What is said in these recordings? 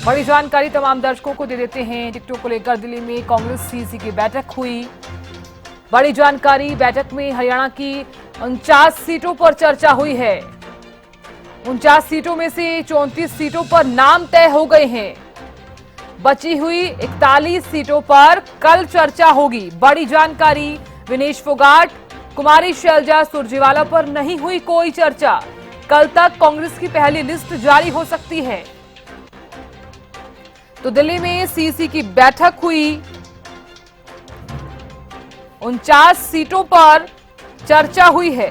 बड़ी जानकारी तमाम दर्शकों को दे देते हैं। टिकटों को लेकर दिल्ली में कांग्रेस सीसी की बैठक हुई। बड़ी जानकारी, बैठक में हरियाणा की 49 सीटों पर चर्चा हुई है। 49 सीटों में से 34 सीटों पर नाम तय हो गए हैं। बची हुई 41 सीटों पर कल चर्चा होगी। बड़ी जानकारी, विनेश फोगाट, कुमारी शैलजा सुरजेवाला पर नहीं हुई कोई चर्चा। कल तक कांग्रेस की पहली लिस्ट जारी हो सकती है। तो दिल्ली में सीसी की बैठक हुई। 49 सीटों पर चर्चा हुई है।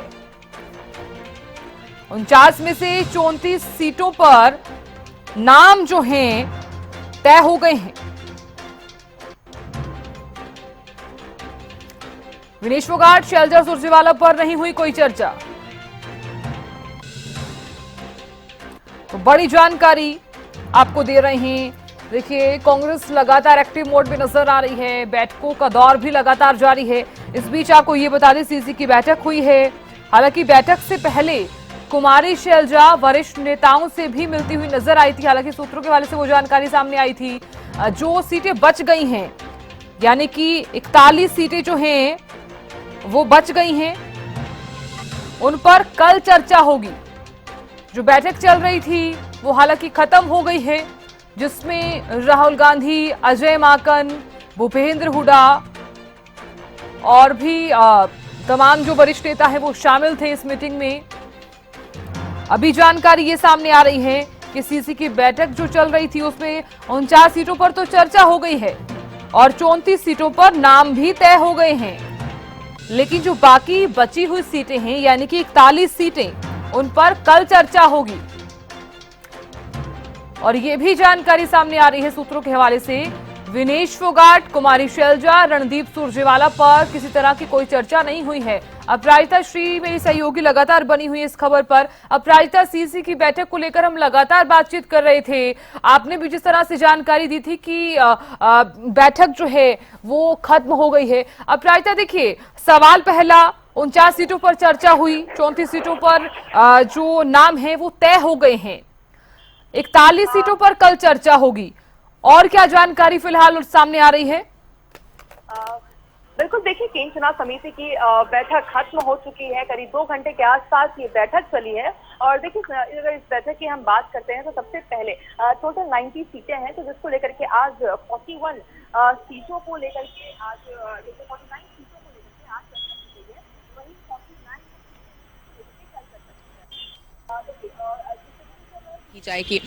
49 में से 34 सीटों पर नाम जो हैं तय हो गए हैं। विनेश फोगाट, शैलजा सुरजेवाला पर नहीं हुई कोई चर्चा। तो बड़ी जानकारी आपको दे रहे हैं। देखिए, कांग्रेस लगातार एक्टिव मोड में नजर आ रही है। बैठकों का दौर भी लगातार जारी है। इस बीच आपको ये बता दें, सीसी की बैठक हुई है। हालांकि बैठक से पहले कुमारी शैलजा वरिष्ठ नेताओं से भी मिलती हुई नजर आई थी। हालांकि सूत्रों के हवाले से वो जानकारी सामने आई थी, जो सीटें बच गई हैं, यानी कि 41 सीटें जो हैं वो बच गई हैं, उन पर कल चर्चा होगी। जो बैठक चल रही थी वो हालांकि खत्म हो गई है, जिसमें राहुल गांधी, अजय माकन, भूपेंद्र हुड्डा और भी तमाम जो वरिष्ठ नेता है वो शामिल थे इस मीटिंग में। अभी जानकारी ये सामने आ रही है कि सीसी की बैठक जो चल रही थी उसमें 49 सीटों पर तो चर्चा हो गई है और 34 सीटों पर नाम भी तय हो गए हैं। लेकिन जो बाकी बची हुई सीटें हैं, यानी कि 41 सीटें, उन पर कल चर्चा होगी। और ये भी जानकारी सामने आ रही है सूत्रों के हवाले से, विनेश फोगाट, कुमारी शैलजा, रणदीप सुरजेवाला पर किसी तरह की कोई चर्चा नहीं हुई है। अपराजिता श्री मेरी सहयोगी लगातार बनी हुई इस खबर पर। अपराजिता, सीसी की बैठक को लेकर हम लगातार बातचीत कर रहे थे। आपने भी जिस तरह से जानकारी दी थी कि बैठक जो है वो खत्म हो गई है। अपराजिता, देखिए, सवाल पहला, 49 सीटों पर चर्चा हुई, 34 सीटों पर जो नाम है वो तय हो गए हैं। 41 सीटों पर कल चर्चा होगी। और क्या जानकारी फिलहाल सामने आ रही है? बिल्कुल, देखिए, केंद्रीय चुनाव समिति की बैठक खत्म हो चुकी है। करीब 2 घंटे के आसपास ये बैठक चली है। और देखिए, अगर इस बैठक की हम बात करते हैं तो सबसे पहले टोटल 90 सीटें हैं, तो जिसको लेकर के आज 41 सीटों को लेकर के आज 49 सीटों को लेकर के आज चर्चा की गई है। वहीं 49 कल चर्चा की जाएगी।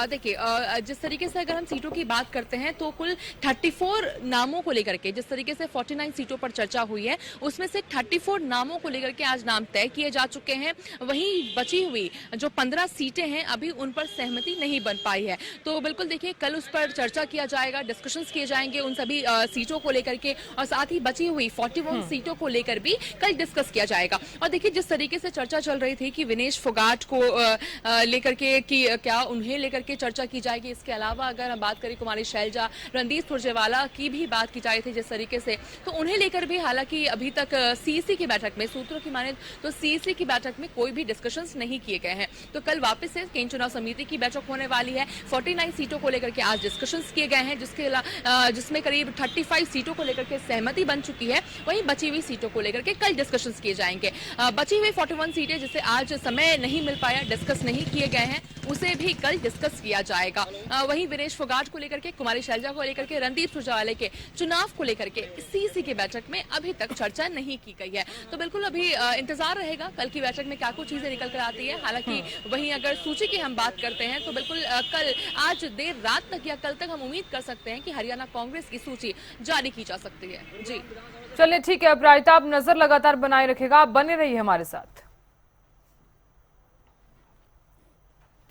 देखिए, जिस तरीके से अगर हम सीटों की बात करते हैं तो कुल 34 नामों को लेकर के, जिस तरीके से 49 सीटों पर चर्चा हुई है, उसमें से 34 नामों को लेकर के आज नाम तय किए जा चुके हैं। वहीं बची हुई जो 15 सीटें हैं, अभी उन पर सहमति नहीं बन पाई है। तो बिल्कुल देखिए, कल उस पर चर्चा किया जाएगा, डिस्कशंस किए जाएंगे उन सभी सीटों को लेकर के, और साथ ही बची हुई 41 सीटों को लेकर भी कल डिस्कस किया जाएगा। और देखिए, जिस तरीके से चर्चा चल रही थी कि विनेश फोगाट को लेकर के कि क्या उन्हें लेकर के चर्चा की जाएगी। इसके अलावा अगर हम बात करें कुमारी शैलजा, रणदीप सुरजेवाला की भी बात की जाई थी जिस तरीके से, तो उन्हें लेकर भी हालांकि अभी तक सीसी की बैठक में, सूत्रों की माने तो सीसी की बैठक में कोई भी डिस्कशंस नहीं किए गए हैं। तो कल वापस से केंद्रीय चुनाव समिति की बैठक होने वाली है। 49 सीटों को लेकर के आज डिस्कशंस किए गए हैं, जिसमें करीब 35 सीटों को लेकर के सहमति बन चुकी है। वहीं बची हुई सीटों को लेकर के कल डिस्कशंस किए जाएंगे। बची हुई 41 सीटें जिसे आज समय नहीं मिल पाया, डिस्कस नहीं किए गए हैं, उसे भी कल डिस्कस किया जाएगा। वहीं विनेश फोगाट को लेकर के, कुमारी शैलजा को लेकर के, रणदीप सुरजेवाला के चुनाव को लेकर के सीसी की बैठक में अभी तक चर्चा नहीं की गई है। तो बिल्कुल अभी इंतजार रहेगा कल की बैठक में क्या कुछ चीजें निकल कर आती है। हालांकि वहीं अगर सूची की हम बात करते हैं तो बिल्कुल कल, आज देर रात तक या कल तक हम उम्मीद कर सकते हैं कि हरियाणा कांग्रेस की सूची जारी की जा सकती है। जी चलिए, ठीक है अपराजिता, आप नजर लगातार बनाए रखेगा, आप बने रहिए हमारे साथ।